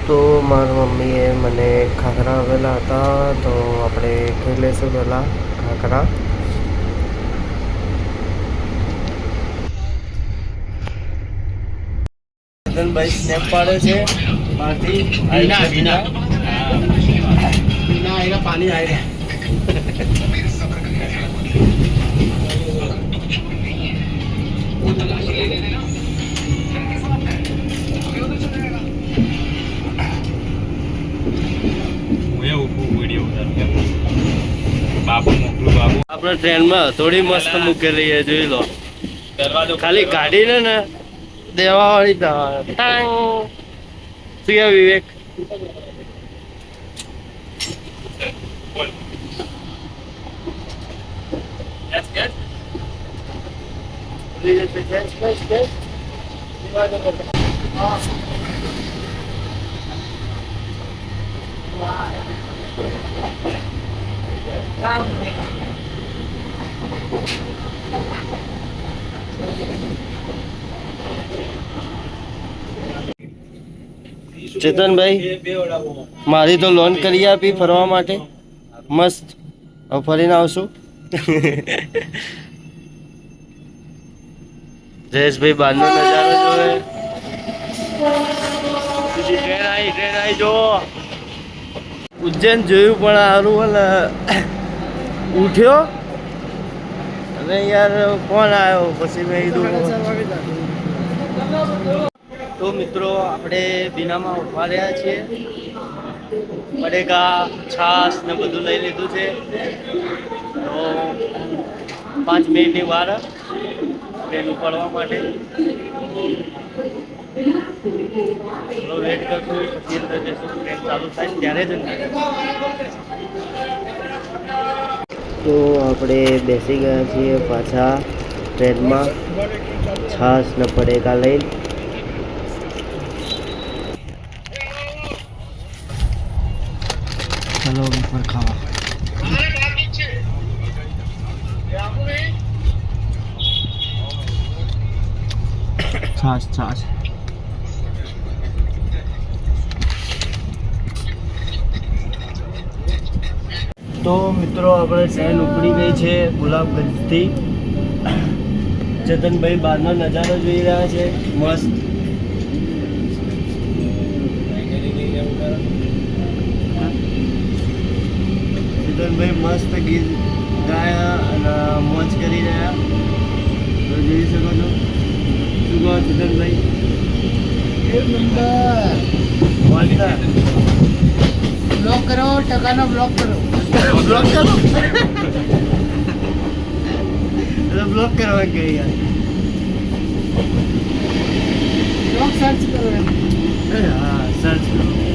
તો મારી મમ્મીએ મને ખાખરા આવેલા હતા, તો આપણે ખાઈ લઈશું પહેલાં ખાખરા. ભાઈ સ્નેપ પાડે છે બહારથી. પાણી આવી આપણે ટ્રેનમાં થોડી મસ્ત મૂકેલી છે, જોઈ લો. ખાલી ગાડીને ને દેવા વાળી ટાંગ. શું વિવેક? ચેતનભાઈ, મારી તો લોન કરી આપી ફરવા માટે મસ્ત. હવે ફરીને આવશું. જયેશભાઈ બહારનો નજારો જોવે. ટ્રેન આવી જો. ઉજ્જૈન જોયું પણ સારું ને ઉઠ્યો અને યાર ફોન આવ્યો, પછી મેં કીધું. તો મિત્રો આપણે બીનામાં ઉભા રહ્યા છીએ. બટેકા, છાશ ને બધું લઈ લીધું છે. તો 5 મિનિટની વાર ટ્રેન ઉપડવા માટે. વેટ કરશું, પછી અંદર જશું. ટ્રેન ચાલુ થાય ત્યારે જ. તો આપણે બેસી ગયા છીએ પાછા ટ્રેનમાં, છાશ ને બટેકા લઈને. ચલો ઉપર ખાવા. છાશ. તો મિત્રો આપણે ટ્રેન ઉપડી ગઈ છે ગુલાબગંજથી. ચેતનભાઈ બહારનો નજારો જોઈ રહ્યા છે મસ્ત. ચેતનભાઈ મસ્ત ગીત ગાયા અને મોજ કરી રહ્યા, તો જોઈ શકો છો. શું કહો ચેતનભાઈ? બ્લોક કરો, ટકાનો બ્લોક કરો. બ્લોક કરો. બ્લોક કરવા કે યાર. બ્લોક સર્ચ કરો. હા, સર્ચ કરો.